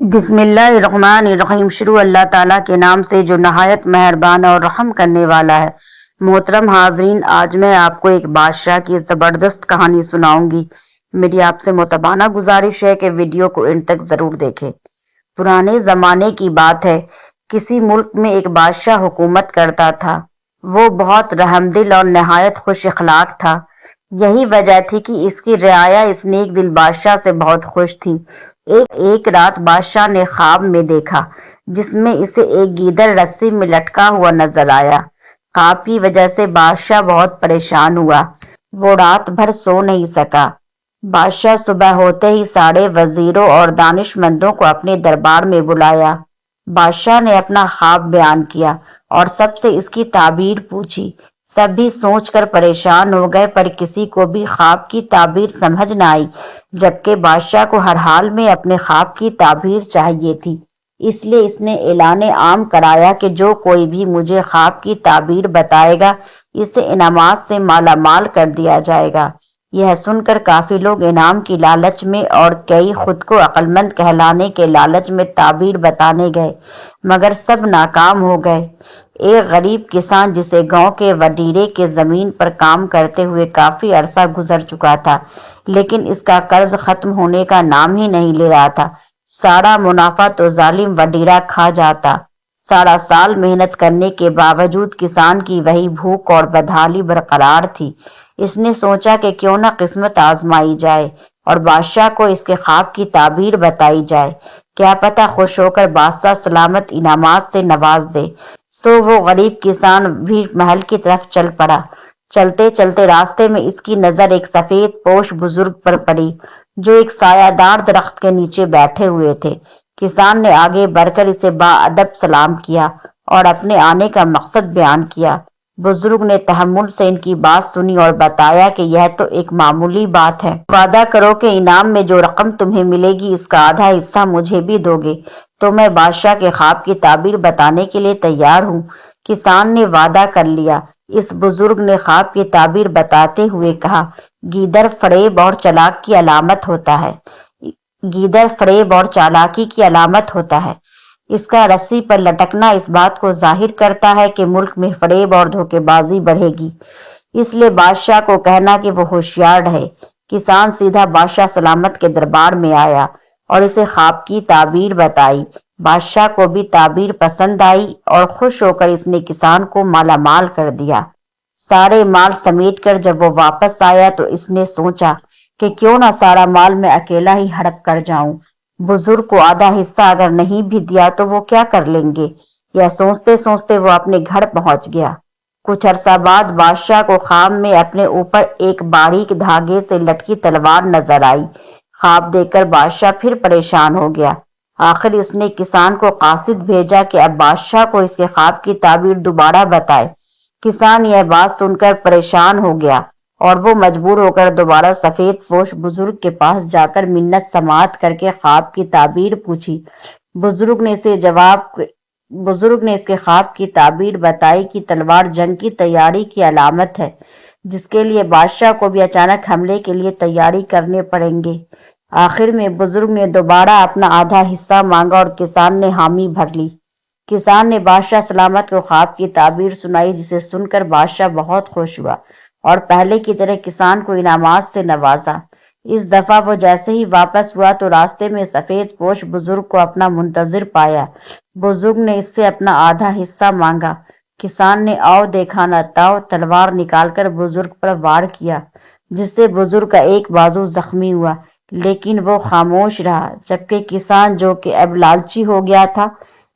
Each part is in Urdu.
بسم اللہ الرحمن الرحیم۔ شروع اللہ تعالیٰ کے نام سے جو نہایت مہربان اور رحم کرنے والا ہے۔ محترم حاضرین، آج میں آپ کو ایک بادشاہ کی زبردست کہانی سناؤں گی۔ میری آپ سے متبانہ گزارش ہے کہ ویڈیو کو انڈ تک ضرور دیکھیں۔ پرانے زمانے کی بات ہے، کسی ملک میں ایک بادشاہ حکومت کرتا تھا۔ وہ بہت رحم دل اور نہایت خوش اخلاق تھا۔ یہی وجہ تھی کہ اس کی رعایا اس نیک دل بادشاہ سے بہت خوش تھی۔ ایک رات بادشاہ نے خواب میں دیکھا جس میں اسے ایک گیدڑ رسی میں لٹکا ہوا نظر آیا۔ خواب کی وجہ سے بادشاہ بہت پریشان ہوا۔ وہ رات بھر سو نہیں سکا۔ بادشاہ صبح ہوتے ہی سارے وزیروں اور دانش مندوں کو اپنے دربار میں بلایا۔ بادشاہ نے اپنا خواب بیان کیا اور سب سے اس کی تعبیر پوچھی۔ سب بھی سوچ کر پریشان ہو گئے، پر کسی کو بھی خواب کی تعبیر سمجھ نہ آئی، جبکہ بادشاہ کو ہر حال میں اپنے خواب کی تعبیر چاہیے تھی۔ اس لیے اس نے اعلان عام کرایا کہ جو کوئی بھی مجھے خواب کی تعبیر بتائے گا، اسے انعامات سے مالا مال کر دیا جائے گا۔ یہ سن کر کافی لوگ انعام کی لالچ میں اور کئی خود کو عقل مند کہلانے کے لالچ میں تعبیر بتانے گئے، مگر سب ناکام ہو گئے۔ ایک غریب کسان جسے گاؤں کے وڈیرے کے زمین پر کام کرتے ہوئے کافی عرصہ گزر چکا تھا، لیکن اس کا قرض ختم ہونے کا نام ہی نہیں لے رہا تھا۔ سارا منافع تو ظالم وڈیرا کھا جاتا۔ سارا سال محنت کرنے کے باوجود کسان کی وہی بھوک اور بدحالی برقرار تھی۔ اس نے سوچا کہ کیوں نہ قسمت آزمائی جائے اور بادشاہ کو اس کے خواب کی تعبیر بتائی جائے، کیا پتہ خوش ہو کر بادشاہ سلامت انعامات سے نواز دے۔ سو وہ غریب کسان بھی محل کی طرف چل پڑا۔ چلتے چلتے راستے میں اس کی نظر ایک سفید پوش بزرگ پر پڑی جو ایک سایہ دار درخت کے نیچے بیٹھے ہوئے تھے۔ کسان نے آگے بڑھ کر اسے باادب سلام کیا اور اپنے آنے کا مقصد بیان کیا۔ بزرگ نے تحمل سے ان کی بات سنی اور بتایا کہ یہ تو ایک معمولی بات ہے۔ وعدہ کرو کہ انعام میں جو رقم تمہیں ملے گی اس کا آدھا حصہ مجھے بھی دو گے تو میں بادشاہ کے خواب کی تعبیر بتانے کے لیے تیار ہوں۔ کسان نے وعدہ کر لیا۔ اس بزرگ نے خواب کی تعبیر بتاتے ہوئے کہا، گیدڑ فریب اور چالاک کی علامت ہوتا ہے۔ گیدڑ فریب اور چالاکی کی علامت ہوتا ہے۔ اس کا رسی پر لٹکنا اس بات کو ظاہر کرتا ہے کہ ملک میں فریب اور دھوکے بازی بڑھے گی، اس لیے بادشاہ کو کہنا کہ وہ ہوشیار رہے۔ کسان سیدھا بادشاہ سلامت کے دربار میں آیا اور اسے خواب کی تعبیر بتائی۔ بادشاہ کو بھی تعبیر پسند آئی اور خوش ہو کر اس نے کسان کو مالا مال کر دیا۔ سارے مال سمیٹ کر جب وہ واپس آیا تو اس نے سوچا کہ کیوں نہ سارا مال میں اکیلا ہی ہڑپ کر جاؤں۔ بزرگ کو آدھا حصہ اگر نہیں بھی دیا تو وہ کیا کر لیں گے۔ یہ سوچتے سوچتے وہ اپنے گھر پہنچ گیا۔ کچھ عرصہ بعد بادشاہ کو خواب میں اپنے اوپر ایک باریک دھاگے سے لٹکی تلوار نظر آئی۔ خواب دیکھ کر بادشاہ پھر پریشان ہو گیا۔ آخر اس نے کسان کو قاصد بھیجا کہ اب بادشاہ کو اس کے خواب کی تعبیر دوبارہ بتائے۔ کسان یہ بات سن کر پریشان ہو گیا اور وہ مجبور ہو کر دوبارہ سفید پوش بزرگ کے پاس جا کر منت سماعت کر کے خواب کی تعبیر پوچھی۔ بزرگ نے اس کے خواب کی تعبیر بتائی کہ تلوار جنگ کی تیاری کی علامت ہے، جس کے لیے بادشاہ کو بھی اچانک حملے کے لیے تیاری کرنے پڑیں گے۔ آخر میں بزرگ نے دوبارہ اپنا آدھا حصہ مانگا اور کسان نے حامی بھر لی۔ کسان نے بادشاہ سلامت کو خواب کی تعبیر سنائی، جسے سن کر بادشاہ بہت خوش ہوا اور پہلے کی طرح کسان کو انعامات سے نوازا۔ اس دفعہ وہ جیسے ہی واپس ہوا تو راستے میں سفید پوش بزرگ کو اپنا منتظر پایا۔ بزرگ نے اس سے اپنا آدھا حصہ مانگا۔ کسان نے آؤ دیکھا نہ تاؤ تلوار نکال کر بزرگ پر وار کیا، جس سے بزرگ کا ایک بازو زخمی ہوا، لیکن وہ خاموش رہا، جبکہ کسان جو کہ اب لالچی ہو گیا تھا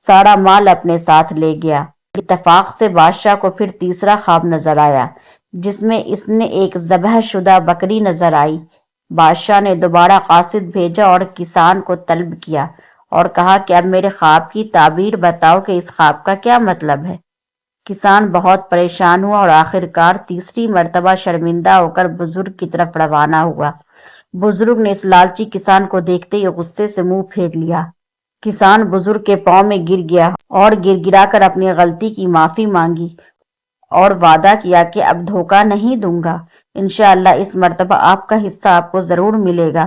سارا مال اپنے ساتھ لے گیا۔ اتفاق سے بادشاہ کو پھر تیسرا خواب نظر آیا، جس میں اس نے ایک ذبح شدہ بکری نظر آئی۔ بادشاہ نے دوبارہ قاصد بھیجا اور کسان کو طلب کیا اور کہا کہ اب میرے خواب کی تعبیر بتاؤ کہ اس خواب کا کیا مطلب ہے۔ کسان بہت پریشان ہوا اور آخرکار تیسری مرتبہ شرمندہ ہو کر بزرگ کی طرف روانہ ہوا۔ بزرگ نے اس لالچی کسان کو دیکھتے ہی غصے سے منہ پھیر لیا۔ کسان بزرگ کے پاؤں میں گر گیا اور گر گرا کر اپنی غلطی کی معافی مانگی اور وعدہ کیا کہ اب دھوکہ نہیں دوں گا، انشاءاللہ اس مرتبہ آپ کا حصہ آپ کو ضرور ملے گا۔